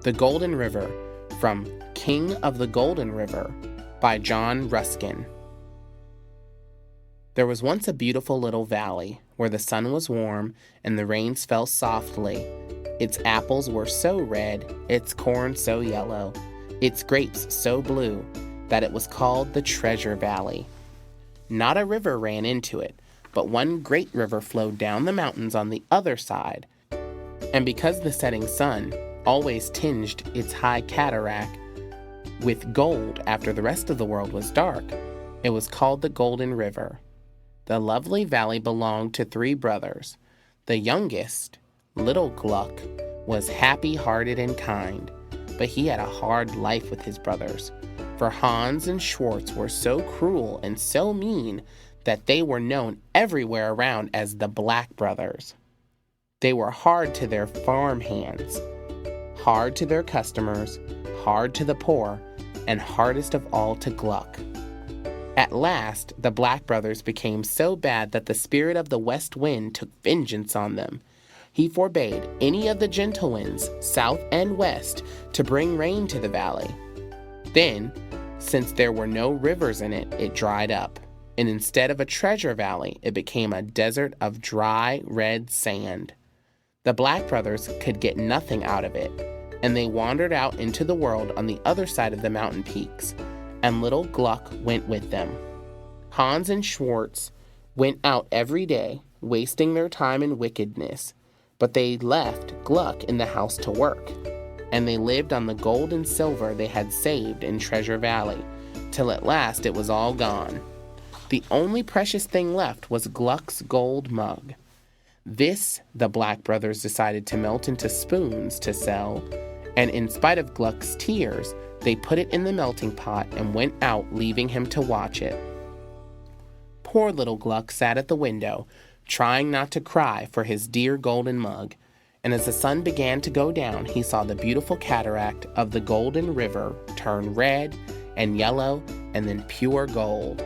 The Golden River, from King of the Golden River by John Ruskin. There was once a beautiful little valley where the sun was warm and the rains fell softly. Its apples were so red, its corn so yellow, its grapes so blue, that it was called the Treasure Valley. Not a river ran into it, but one great river flowed down the mountains on the other side. And because the setting sun always tinged its high cataract with gold after the rest of the world was dark, it was called the Golden River. The lovely valley belonged to 3 brothers. The youngest, little Gluck, was happy-hearted and kind, but he had a hard life with his brothers, for Hans and Schwartz were so cruel and so mean that they were known everywhere around as the Black Brothers. They were hard to their farm hands, hard to their customers, hard to the poor, and hardest of all to Gluck. At last, the Black Brothers became so bad that the spirit of the west wind took vengeance on them. He forbade any of the gentle winds, south and west, to bring rain to the valley. Then, since there were no rivers in it, it dried up, and instead of a treasure valley, it became a desert of dry, red sand. The Black Brothers could get nothing out of it, and they wandered out into the world on the other side of the mountain peaks, and little Gluck went with them. Hans and Schwartz went out every day, wasting their time in wickedness, but they left Gluck in the house to work, and they lived on the gold and silver they had saved in Treasure Valley, till at last it was all gone. The only precious thing left was Gluck's gold mug. This the Black Brothers decided to melt into spoons to sell, and in spite of Gluck's tears, they put it in the melting pot and went out, leaving him to watch it. Poor little Gluck sat at the window, trying not to cry for his dear golden mug, and as the sun began to go down, he saw the beautiful cataract of the Golden River turn red and yellow and then pure gold.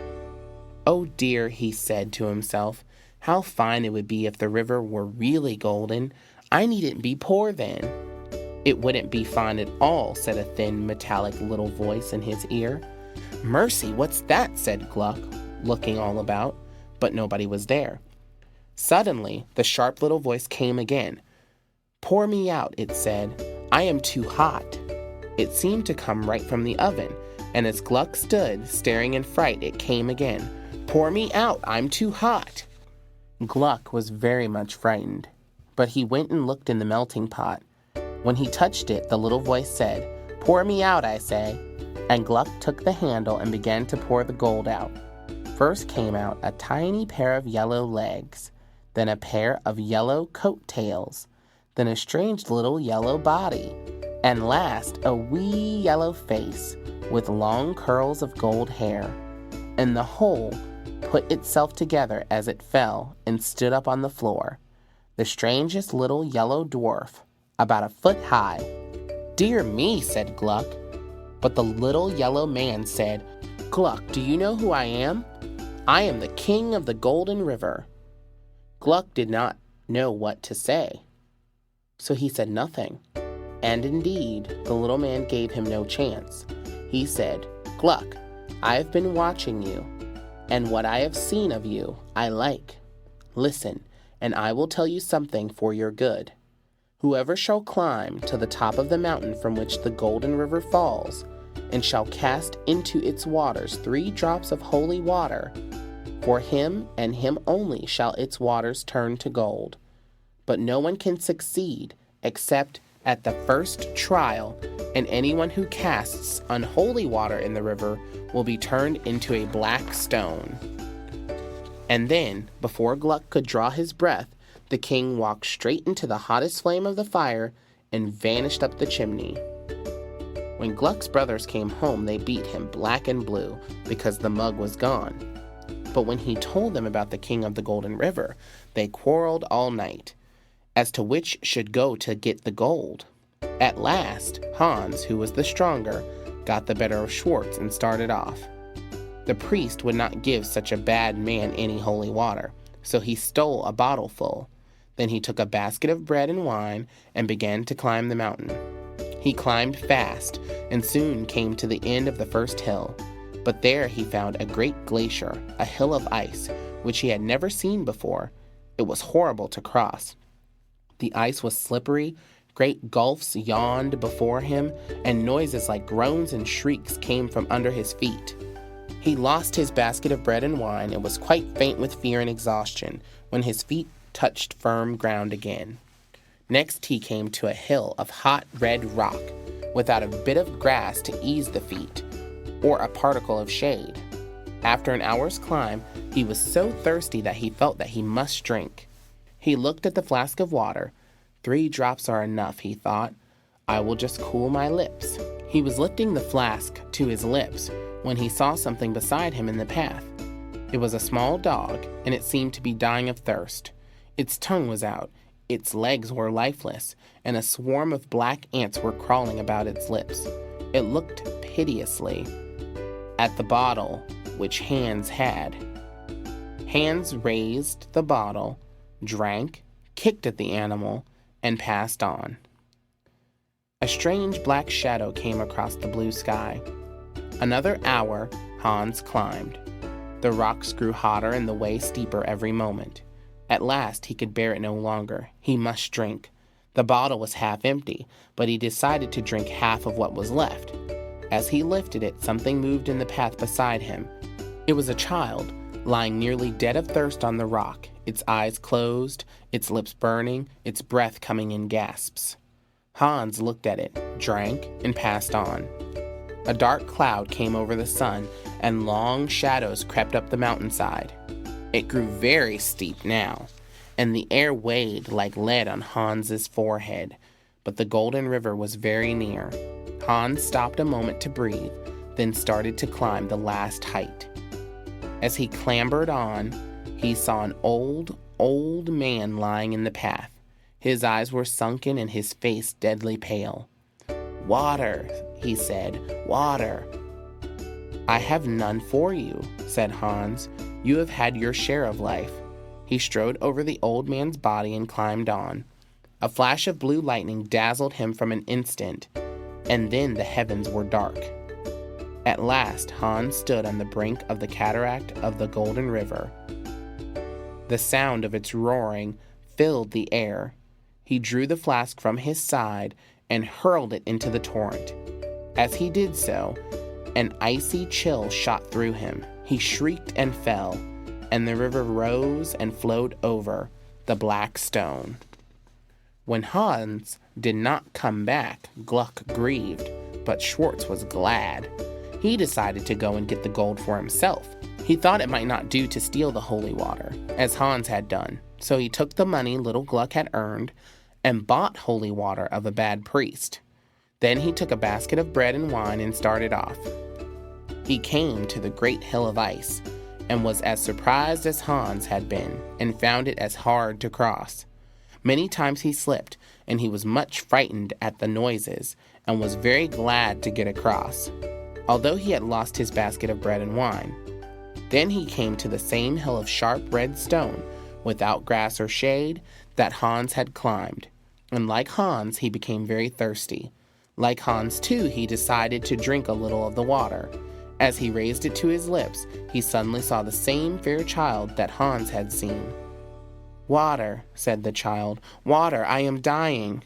"Oh dear," he said to himself, "how fine it would be if the river were really golden. I needn't be poor then." "It wouldn't be fine at all," said a thin, metallic little voice in his ear. "Mercy, what's that?" said Gluck, looking all about, but nobody was there. Suddenly, the sharp little voice came again. "Pour me out," it said. "I am too hot." It seemed to come right from the oven, and as Gluck stood, staring in fright, it came again. "Pour me out, I'm too hot." Gluck was very much frightened, but he went and looked in the melting pot. When he touched it, the little voice said, "Pour me out, I say." And Gluck took the handle and began to pour the gold out. First came out a tiny pair of yellow legs, then a pair of yellow coat tails, then a strange little yellow body, and last a wee yellow face with long curls of gold hair. And the whole put itself together as it fell and stood up on the floor. The strangest little yellow dwarf, about a foot high. "Dear me," said Gluck. But the little yellow man said, "Gluck, do you know who I am? I am the King of the Golden River." Gluck did not know what to say, so he said nothing. And indeed, the little man gave him no chance. He said, "Gluck, I have been watching you, and what I have seen of you I like. Listen, and I will tell you something for your good. Whoever shall climb to the top of the mountain from which the Golden River falls, and shall cast into its waters 3 drops of holy water, for him and him only shall its waters turn to gold. But no one can succeed except at the first trial, and anyone who casts unholy water in the river will be turned into a black stone." And then, before Gluck could draw his breath, the king walked straight into the hottest flame of the fire and vanished up the chimney. When Gluck's brothers came home, they beat him black and blue because the mug was gone. But when he told them about the King of the Golden River, they quarreled all night as to which should go to get the gold. At last, Hans, who was the stronger, got the better of Schwartz and started off. The priest would not give such a bad man any holy water, so he stole a bottle full. Then he took a basket of bread and wine and began to climb the mountain. He climbed fast and soon came to the end of the first hill. But there he found a great glacier, a hill of ice, which he had never seen before. It was horrible to cross. The ice was slippery, great gulfs yawned before him, and noises like groans and shrieks came from under his feet. He lost his basket of bread and wine and was quite faint with fear and exhaustion when his feet touched firm ground again. Next he came to a hill of hot red rock, without a bit of grass to ease the feet, or a particle of shade. After an hour's climb, he was so thirsty that he felt that he must drink. He looked at the flask of water. 3 drops are enough, he thought. I will just cool my lips. He was lifting the flask to his lips when he saw something beside him in the path. It was a small dog, and it seemed to be dying of thirst. Its tongue was out, its legs were lifeless, and a swarm of black ants were crawling about its lips. It looked piteously at the bottle which Hans had. Hans raised the bottle, drank, kicked at the animal, and passed on. A strange black shadow came across the blue sky. Another hour Hans climbed. The rocks grew hotter and the way steeper every moment. At last he could bear it no longer. He must drink. The bottle was half empty, but he decided to drink half of what was left. As he lifted it, something moved in the path beside him. It was a child, lying nearly dead of thirst on the rock, its eyes closed, its lips burning, its breath coming in gasps. Hans looked at it, drank, and passed on. A dark cloud came over the sun, and long shadows crept up the mountainside. It grew very steep now, and the air weighed like lead on Hans's forehead, but the golden river was very near. Hans stopped a moment to breathe, then started to climb the last height. As he clambered on, he saw an old man lying in the path. His eyes were sunken and his face deadly pale. "Water," he said, "water." "I have none for you," said Hans. "You have had your share of life." He strode over the old man's body and climbed on. A flash of blue lightning dazzled him for an instant, and then the heavens were dark. At last Hans stood on the brink of the cataract of the Golden River. The sound of its roaring filled the air. He drew the flask from his side and hurled it into the torrent. As he did so, an icy chill shot through him. He shrieked and fell, and the river rose and flowed over the black stone. When Hans did not come back, Gluck grieved, but Schwartz was glad. He decided to go and get the gold for himself. He thought it might not do to steal the holy water, as Hans had done, so he took the money little Gluck had earned and bought holy water of a bad priest. Then he took a basket of bread and wine and started off. He came to the great hill of ice, and was as surprised as Hans had been, and found it as hard to cross. Many times he slipped, and he was much frightened at the noises, and was very glad to get across, although he had lost his basket of bread and wine. Then he came to the same hill of sharp red stone, without grass or shade, that Hans had climbed, and like Hans he became very thirsty. Like Hans too, he decided to drink a little of the water. As he raised it to his lips, he suddenly saw the same fair child that Hans had seen. "Water," said the child, "water, I am dying."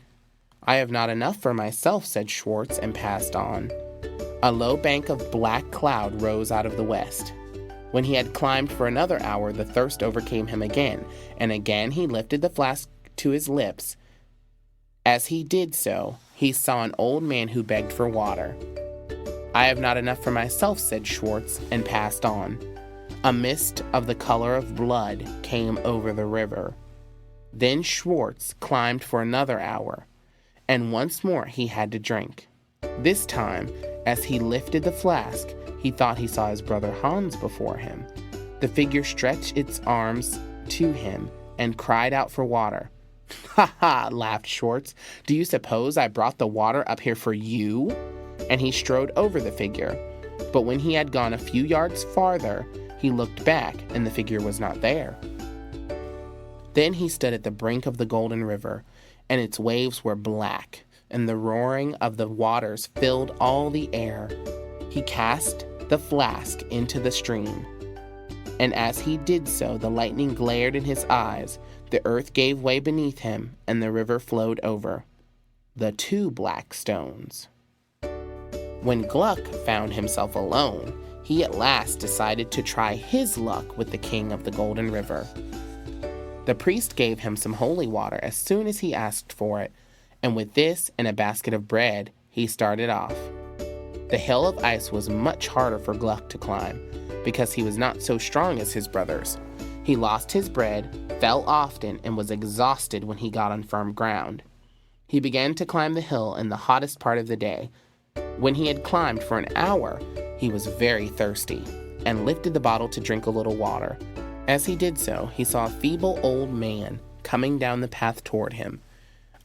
"I have not enough for myself," said Schwartz, and passed on. A low bank of black cloud rose out of the west. When he had climbed for another hour, the thirst overcame him again, and again he lifted the flask to his lips. As he did so, he saw an old man who begged for water. "I have not enough for myself," said Schwartz, and passed on. A mist of the color of blood came over the river. Then Schwartz climbed for another hour, and once more he had to drink. This time, as he lifted the flask, he thought he saw his brother Hans before him. The figure stretched its arms to him and cried out for water. "Ha ha!" laughed Schwartz. "Do you suppose I brought the water up here for you?" And he strode over the figure. But when he had gone a few yards farther, he looked back, and the figure was not there. Then he stood at the brink of the Golden River, and its waves were black, and the roaring of the waters filled all the air. He cast the flask into the stream, and as he did so, the lightning glared in his eyes, the earth gave way beneath him, and the river flowed over the two black stones. When Gluck found himself alone, he at last decided to try his luck with the king of the Golden River. The priest gave him some holy water as soon as he asked for it, and with this and a basket of bread, he started off. The hill of ice was much harder for Gluck to climb, because he was not so strong as his brothers. He lost his bread, fell often, and was exhausted when he got on firm ground. He began to climb the hill in the hottest part of the day. When he had climbed for an hour, he was very thirsty, and lifted the bottle to drink a little water. As he did so, he saw a feeble old man coming down the path toward him.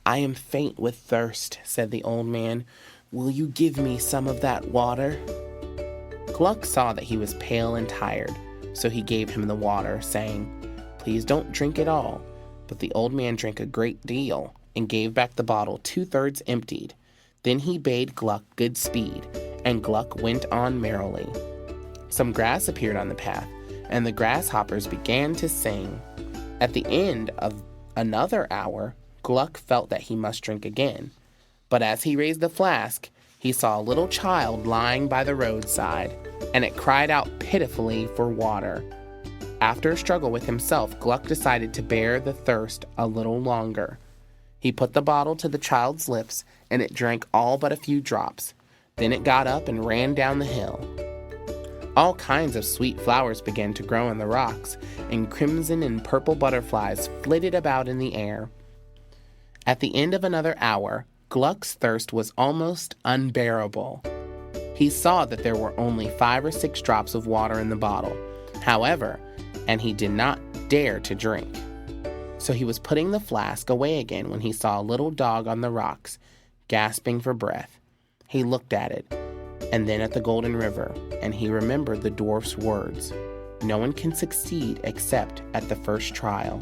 "I am faint with thirst," said the old man. "Will you give me some of that water?" Gluck saw that he was pale and tired, so he gave him the water, saying, "Please don't drink it all." But the old man drank a great deal, and gave back the bottle 2/3 emptied. Then he bade Gluck good speed, and Gluck went on merrily. Some grass appeared on the path, and the grasshoppers began to sing. At the end of another hour, Gluck felt that he must drink again. But as he raised the flask, he saw a little child lying by the roadside, and it cried out pitifully for water. After a struggle with himself, Gluck decided to bear the thirst a little longer. He put the bottle to the child's lips, and it drank all but a few drops. Then it got up and ran down the hill. All kinds of sweet flowers began to grow in the rocks, and crimson and purple butterflies flitted about in the air. At the end of another hour, Gluck's thirst was almost unbearable. He saw that there were only 5 or 6 drops of water in the bottle, however, and he did not dare to drink. So he was putting the flask away again when he saw a little dog on the rocks, gasping for breath. He looked at it, and then at the Golden River, and he remembered the dwarf's words, "No one can succeed except at the first trial."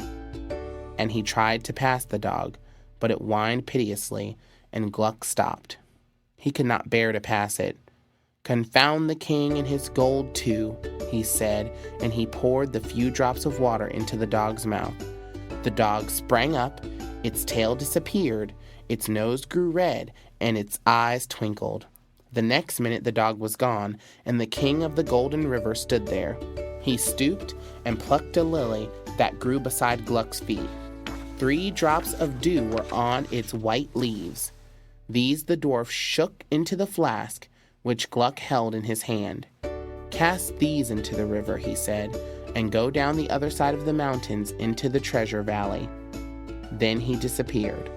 And he tried to pass the dog, but it whined piteously, and Gluck stopped. He could not bear to pass it. "Confound the king and his gold too," he said, and he poured the few drops of water into the dog's mouth. The dog sprang up, its tail disappeared, its nose grew red, and its eyes twinkled. The next minute the dog was gone, and the king of the Golden River stood there. He stooped and plucked a lily that grew beside Gluck's feet. 3 drops of dew were on its white leaves. These the dwarf shook into the flask, which Gluck held in his hand. "Cast these into the river," he said, "and go down the other side of the mountains into the treasure valley." Then he disappeared.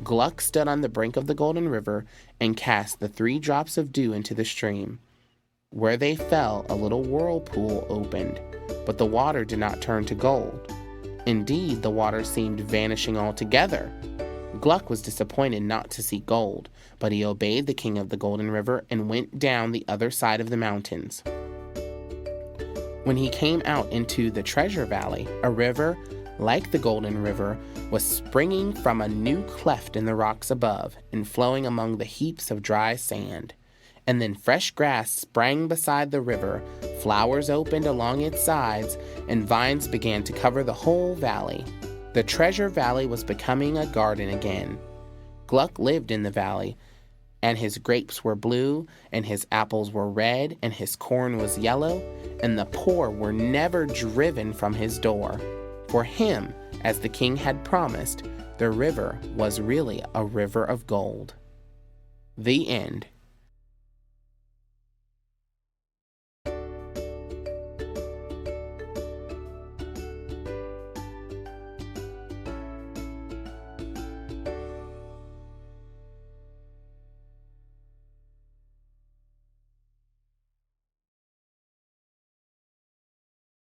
Gluck stood on the brink of the Golden River and cast the 3 drops of dew into the stream. Where they fell, a little whirlpool opened, but the water did not turn to gold. Indeed, the water seemed vanishing altogether. Gluck was disappointed not to see gold, but he obeyed the king of the Golden River and went down the other side of the mountains. When he came out into the treasure valley, a river, like the Golden River, was springing from a new cleft in the rocks above and flowing among the heaps of dry sand. And then fresh grass sprang beside the river, flowers opened along its sides, and vines began to cover the whole valley. The treasure valley was becoming a garden again. Gluck lived in the valley, and his grapes were blue, and his apples were red, and his corn was yellow, and the poor were never driven from his door. For him, as the king had promised, the river was really a river of gold. The end.